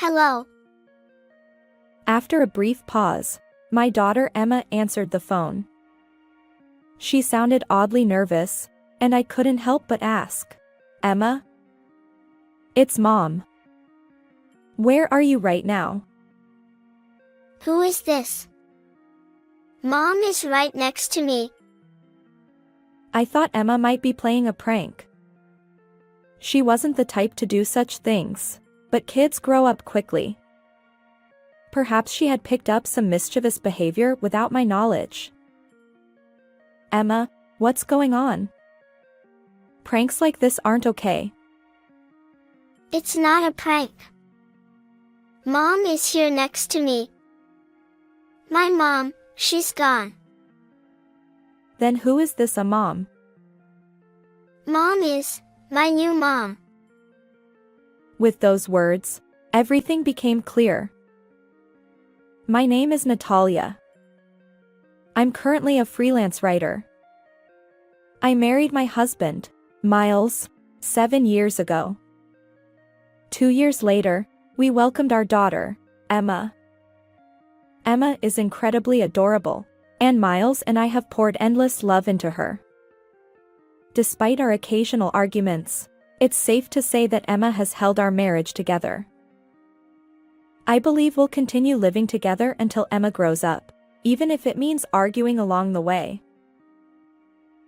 Hello. After a brief pause, my daughter Emma answered the phone. She sounded oddly nervous, and I couldn't help but ask, "Emma?" "It's Mom." "Where are you right now?" Who is this? Mom is right next to me. I thought Emma might be playing a prank. She wasn't the type to do such things, but kids grow up quickly. Perhaps she had picked up some mischievous behavior without my knowledge. "Emma, what's going on? Pranks like this aren't okay." It's not a prank. Mom is here next to me. My mom, she's gone. Then who is this a mom? Mom is my new mom. With those words, everything became clear. My name is Natalia. I'm currently a freelance writer. I married my husband, Miles, 7 years ago. 2 years later, we welcomed our daughter, Emma. Emma is incredibly adorable, and Miles and I have poured endless love into her. Despite our occasional arguments, it's safe to say that Emma has held our marriage together. I believe we'll continue living together until Emma grows up, even if it means arguing along the way.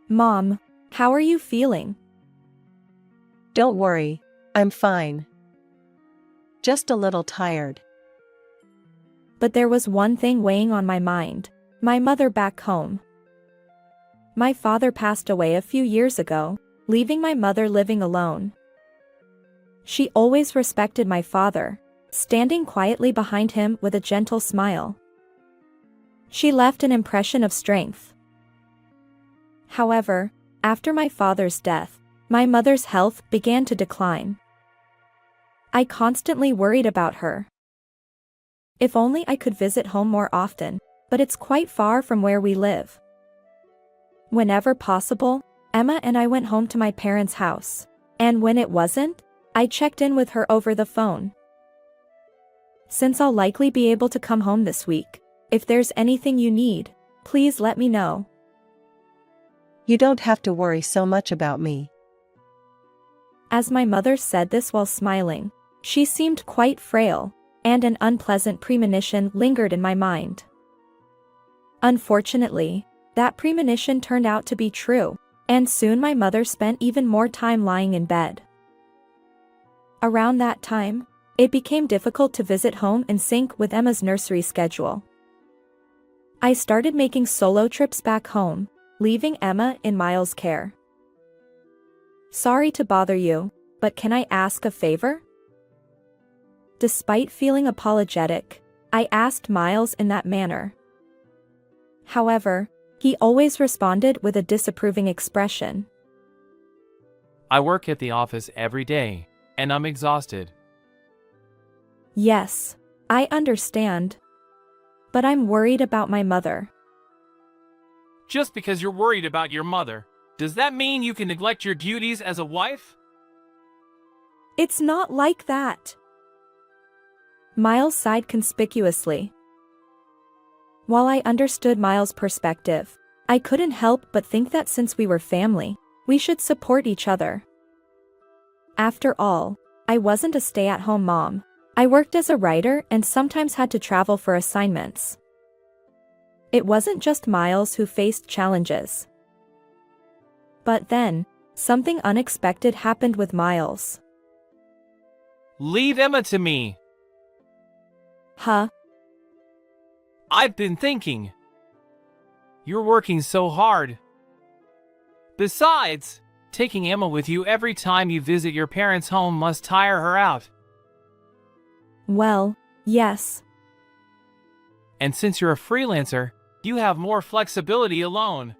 Mom, how are you feeling? Don't worry, I'm fine. Just a little tired. But there was one thing weighing on my mind, my mother back home. My father passed away a few years ago, leaving my mother living alone. She always respected my father, standing quietly behind him with a gentle smile. She left an impression of strength. However, after my father's death, my mother's health began to decline. I constantly worried about her. If only I could visit home more often, but it's quite far from where we live. Whenever possible, Emma and I went home to my parents' house, and when it wasn't, I checked in with her over the phone. Since I'll likely be able to come home this week, if there's anything you need, please let me know. You don't have to worry so much about me. As my mother said this while smiling, she seemed quite frail, and an unpleasant premonition lingered in my mind. Unfortunately, that premonition turned out to be true, and soon my mother spent even more time lying in bed. Around that time, it became difficult to visit home in sync with Emma's nursery schedule. I started making solo trips back home, leaving Emma in Miles' care. Sorry to bother you, but can I ask a favor? Despite feeling apologetic, I asked Miles in that manner. However, he always responded with a disapproving expression. I work at the office every day, and I'm exhausted. Yes, I understand. But I'm worried about my mother. Just because you're worried about your mother, does that mean you can neglect your duties as a wife? It's not like that. Miles sighed conspicuously. While I understood Miles' perspective, I couldn't help but think that since we were family, we should support each other. After all, I wasn't a stay-at-home mom. I worked as a writer and sometimes had to travel for assignments. It wasn't just Miles who faced challenges. But then, something unexpected happened with Miles. Leave Emma to me. Huh? I've been thinking. You're working so hard. Besides, taking Emma with you every time you visit your parents' home must tire her out. Well, yes. And since you're a freelancer, you have more flexibility alone.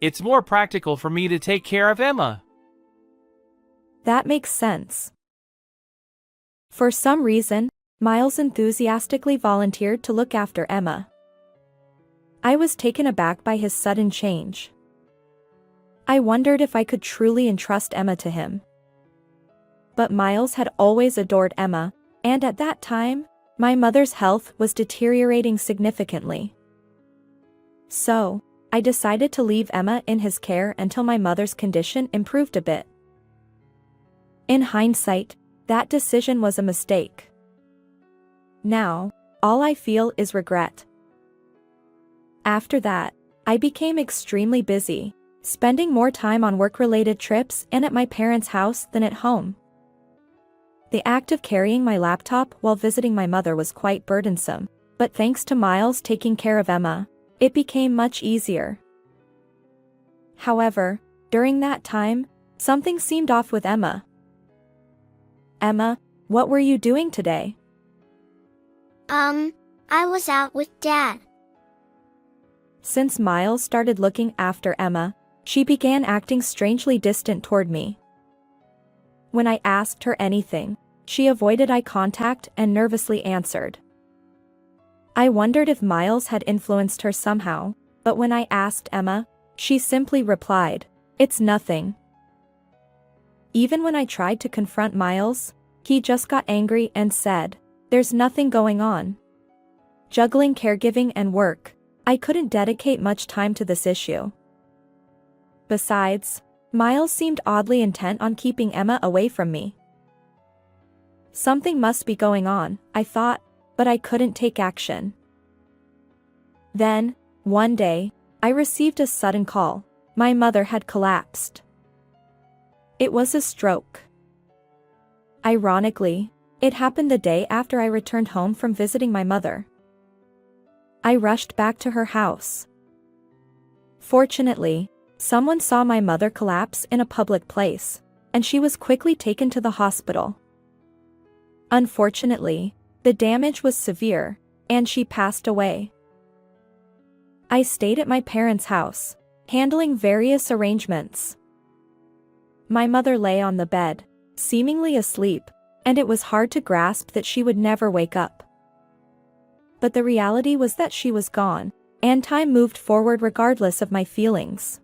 It's more practical for me to take care of Emma. That makes sense. For some reason, Miles enthusiastically volunteered to look after Emma. I was taken aback by his sudden change. I wondered if I could truly entrust Emma to him. But Miles had always adored Emma, and at that time, my mother's health was deteriorating significantly. So, I decided to leave Emma in his care until my mother's condition improved a bit. In hindsight, that decision was a mistake. Now, all I feel is regret. After that, I became extremely busy, spending more time on work-related trips and at my parents' house than at home. The act of carrying my laptop while visiting my mother was quite burdensome, but thanks to Miles taking care of Emma, it became much easier. However, during that time, something seemed off with Emma. Emma, what were you doing today? I was out with Dad. Since Miles started looking after Emma, she began acting strangely distant toward me. When I asked her anything, she avoided eye contact and nervously answered. I wondered if Miles had influenced her somehow, but when I asked Emma, she simply replied, "It's nothing." Even when I tried to confront Miles, he just got angry and said, "There's nothing going on." Juggling caregiving and work, I couldn't dedicate much time to this issue. Besides, Miles seemed oddly intent on keeping Emma away from me. Something must be going on, I thought, but I couldn't take action. Then, one day, I received a sudden call. My mother had collapsed. It was a stroke. Ironically, it happened the day after I returned home from visiting my mother. I rushed back to her house. Fortunately, someone saw my mother collapse in a public place, and she was quickly taken to the hospital. Unfortunately, the damage was severe, and she passed away. I stayed at my parents' house, handling various arrangements. My mother lay on the bed, seemingly asleep, and it was hard to grasp that she would never wake up. But the reality was that she was gone, and time moved forward regardless of my feelings.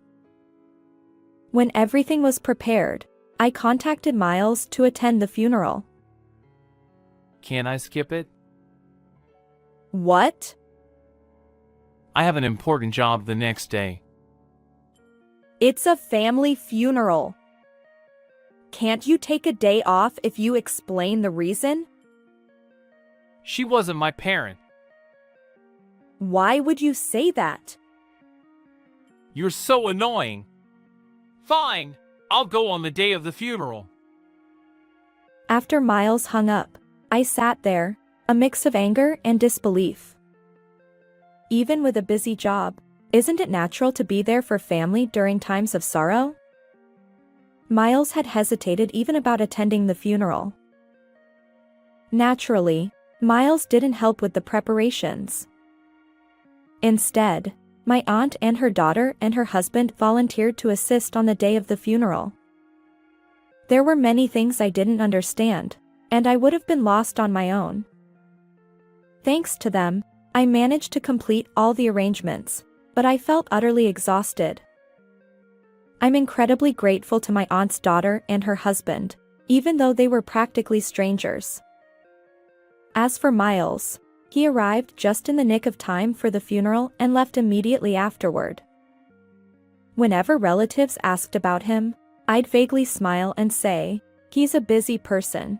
When everything was prepared, I contacted Miles to attend the funeral. Can I skip it? What? I have an important job the next day. It's a family funeral. Can't you take a day off if you explain the reason? She wasn't my parent. Why would you say that? You're so annoying. Fine, I'll go on the day of the funeral. After Miles hung up, I sat there, a mix of anger and disbelief. Even with a busy job, isn't it natural to be there for family during times of sorrow? Miles had hesitated even about attending the funeral. Naturally, Miles didn't help with the preparations. Instead, my aunt and her daughter and her husband volunteered to assist on the day of the funeral. There were many things I didn't understand, and I would have been lost on my own. Thanks to them, I managed to complete all the arrangements, but I felt utterly exhausted. I'm incredibly grateful to my aunt's daughter and her husband, even though they were practically strangers. As for Miles, he arrived just in the nick of time for the funeral and left immediately afterward. Whenever relatives asked about him, I'd vaguely smile and say, "He's a busy person."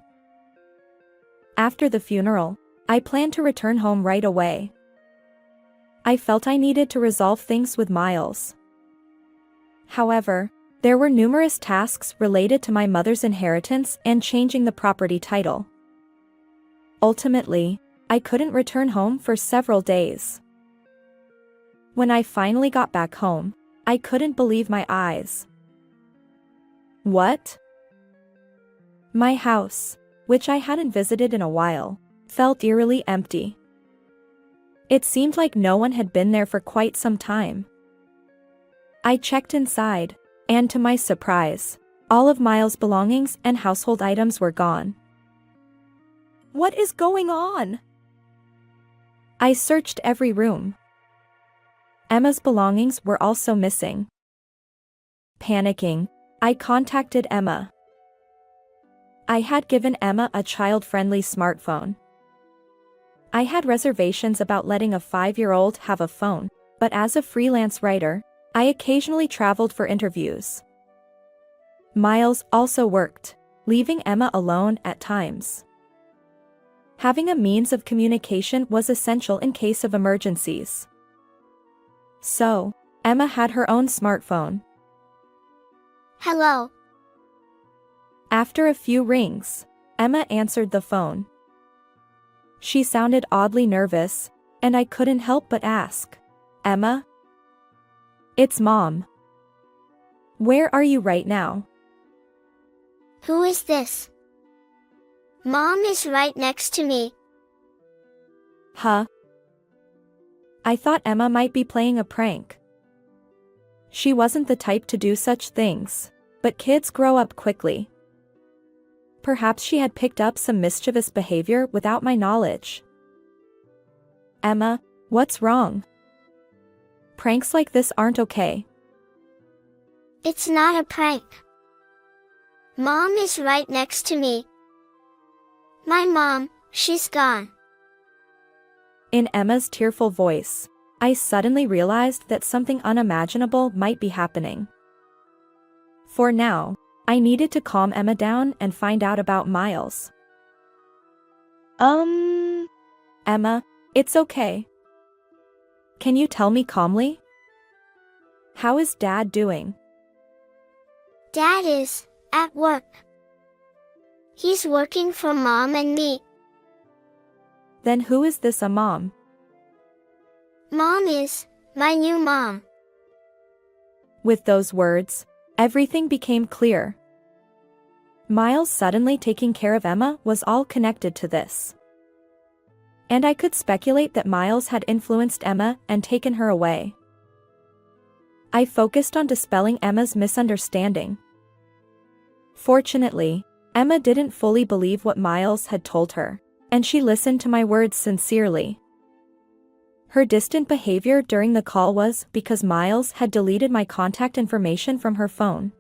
After the funeral, I planned to return home right away. I felt I needed to resolve things with Miles. However, there were numerous tasks related to my mother's inheritance and changing the property title. Ultimately, I couldn't return home for several days. When I finally got back home, I couldn't believe my eyes. What? My house, which I hadn't visited in a while, felt eerily empty. It seemed like no one had been there for quite some time. I checked inside, and to my surprise, all of Miles' belongings and household items were gone. What is going on? I searched every room. Emma's belongings were also missing. Panicking, I contacted Emma. I had given Emma a child-friendly smartphone. I had reservations about letting a 5-year-old have a phone, but as a freelance writer, I occasionally traveled for interviews. Miles also worked, leaving Emma alone at times. Having a means of communication was essential in case of emergencies. So, Emma had her own smartphone. Hello. After a few rings, Emma answered the phone. She sounded oddly nervous, and I couldn't help but ask, "Emma?" "It's Mom." "Where are you right now?" Who is this? Mom is right next to me. Huh? I thought Emma might be playing a prank. She wasn't the type to do such things, but kids grow up quickly. Perhaps she had picked up some mischievous behavior without my knowledge. "Emma, what's wrong? Pranks like this aren't okay." It's not a prank. Mom is right next to me. My mom, she's gone. In Emma's tearful voice, I suddenly realized that something unimaginable might be happening. For now, I needed to calm Emma down and find out about Miles. Emma, it's okay. Can you tell me calmly? How is Dad doing? Dad is at work. He's working for Mom and me. Then who is this a mom? Mom is my new mom. With those words, everything became clear. Miles suddenly taking care of Emma was all connected to this. And I could speculate that Miles had influenced Emma and taken her away. I focused on dispelling Emma's misunderstanding. Fortunately, Emma didn't fully believe what Miles had told her, and she listened to my words sincerely. Her distant behavior during the call was because Miles had deleted my contact information from her phone.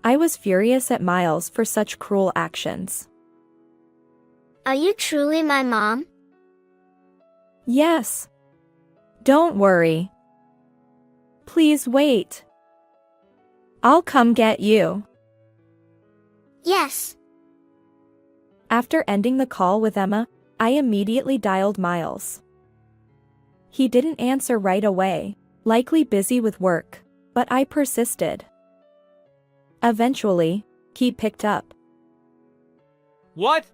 I was furious at Miles for such cruel actions. Are you truly my mom? Yes. Don't worry. Please wait. I'll come get you. Yes. After ending the call with Emma, I immediately dialed Miles. He didn't answer right away, likely busy with work, but I persisted. Eventually, he picked up. What?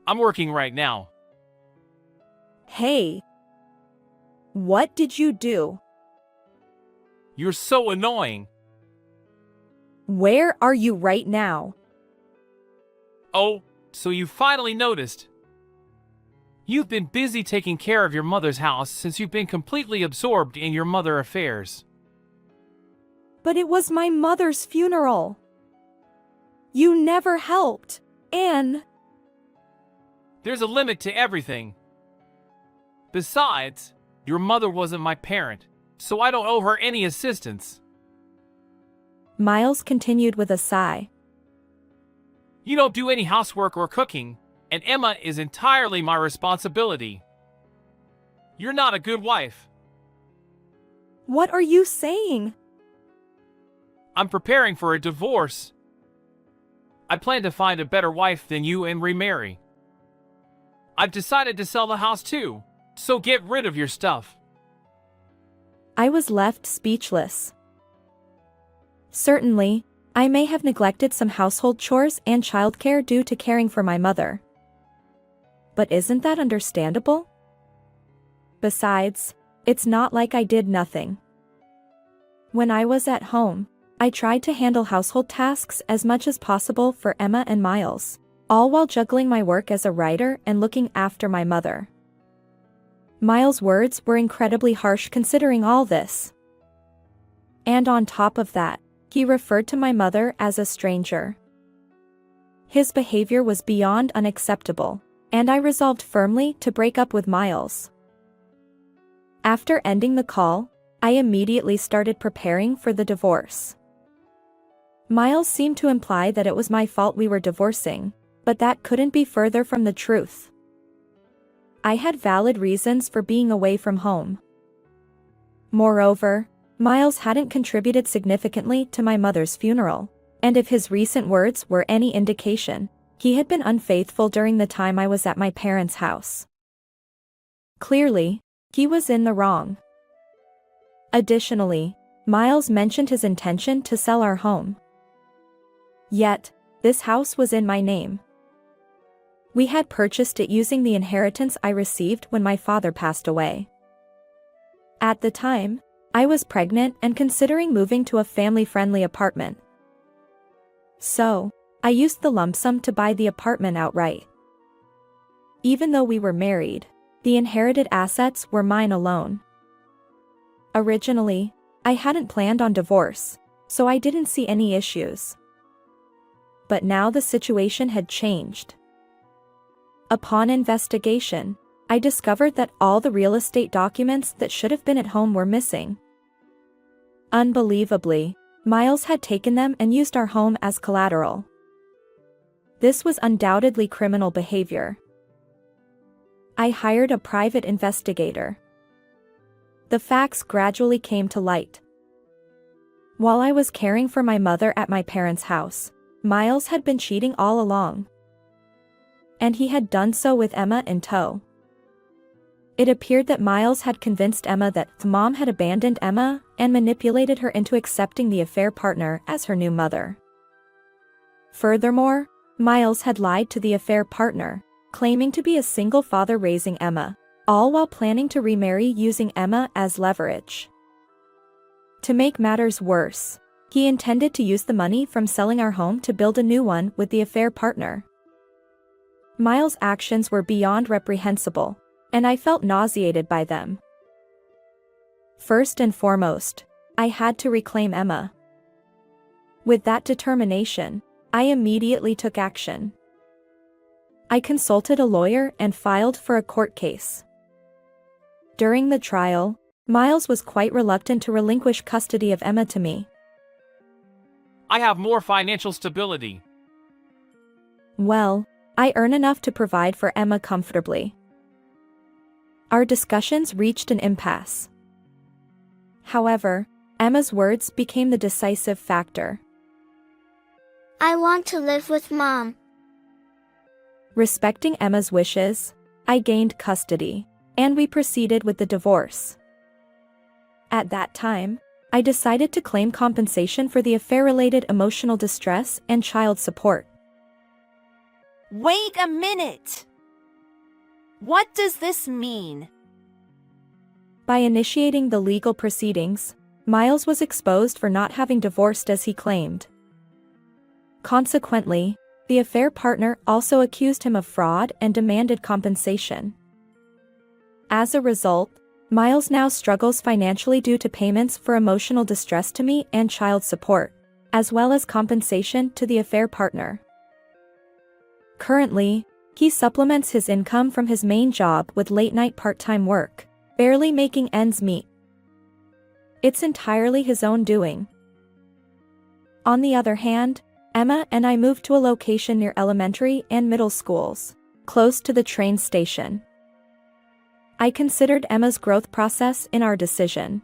I'm working right now. Hey. What did you do? You're so annoying. Where are you right now? Oh, so you finally noticed. You've been busy taking care of your mother's house since you've been completely absorbed in your mother affairs. But it was my mother's funeral. You never helped, and... There's a limit to everything. Besides, your mother wasn't my parent, so I don't owe her any assistance. Miles continued with a sigh. You don't do any housework or cooking, and Emma is entirely my responsibility. You're not a good wife. What are you saying? I'm preparing for a divorce. I plan to find a better wife than you and remarry. I've decided to sell the house too, so get rid of your stuff. I was left speechless. Certainly, I may have neglected some household chores and childcare due to caring for my mother. But isn't that understandable? Besides, it's not like I did nothing. When I was at home, I tried to handle household tasks as much as possible for Emma and Miles, all while juggling my work as a writer and looking after my mother. Miles' words were incredibly harsh considering all this. And on top of that, he referred to my mother as a stranger. His behavior was beyond unacceptable, and I resolved firmly to break up with Miles. After ending the call, I immediately started preparing for the divorce. Miles seemed to imply that it was my fault we were divorcing, but that couldn't be further from the truth. I had valid reasons for being away from home. Moreover, Miles hadn't contributed significantly to my mother's funeral, and if his recent words were any indication, he had been unfaithful during the time I was at my parents' house. Clearly, he was in the wrong. Additionally, Miles mentioned his intention to sell our home. Yet, this house was in my name. We had purchased it using the inheritance I received when my father passed away. At the time, I was pregnant and considering moving to a family-friendly apartment. So, I used the lump sum to buy the apartment outright. Even though we were married, the inherited assets were mine alone. Originally, I hadn't planned on divorce, so I didn't see any issues. But now the situation had changed. Upon investigation, I discovered that all the real estate documents that should have been at home were missing. Unbelievably, Miles had taken them and used our home as collateral. This was undoubtedly criminal behavior. I hired a private investigator. The facts gradually came to light. While I was caring for my mother at my parents' house, Miles had been cheating all along. And he had done so with Emma in tow. It appeared that Miles had convinced Emma that Mom had abandoned Emma and manipulated her into accepting the affair partner as her new mother. Furthermore, Miles had lied to the affair partner, claiming to be a single father raising Emma, all while planning to remarry using Emma as leverage. To make matters worse, he intended to use the money from selling our home to build a new one with the affair partner. Miles' actions were beyond reprehensible, and I felt nauseated by them. First and foremost, I had to reclaim Emma. With that determination, I immediately took action. I consulted a lawyer and filed for a court case. During the trial, Miles was quite reluctant to relinquish custody of Emma to me. I have more financial stability. Well, I earn enough to provide for Emma comfortably. Our discussions reached an impasse. However, Emma's words became the decisive factor. I want to live with Mom. Respecting Emma's wishes, I gained custody, and we proceeded with the divorce. At that time, I decided to claim compensation for the affair-related emotional distress and child support. Wait a minute! What does this mean? By initiating the legal proceedings, Miles was exposed for not having divorced as he claimed. Consequently, the affair partner also accused him of fraud and demanded compensation. As a result, Miles now struggles financially due to payments for emotional distress to me and child support, as well as compensation to the affair partner. Currently, he supplements his income from his main job with late-night part-time work, barely making ends meet. It's entirely his own doing. On the other hand, Emma and I moved to a location near elementary and middle schools, close to the train station. I considered Emma's growth process in our decision.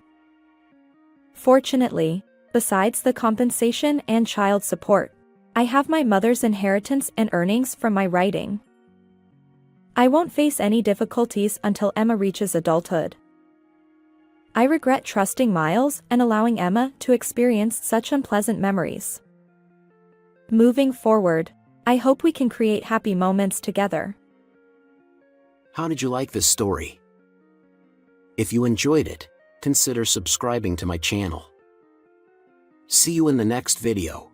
Fortunately, besides the compensation and child support, I have my mother's inheritance and earnings from my writing. I won't face any difficulties until Emma reaches adulthood. I regret trusting Miles and allowing Emma to experience such unpleasant memories. Moving forward, I hope we can create happy moments together. How did you like this story? If you enjoyed it, consider subscribing to my channel. See you in the next video.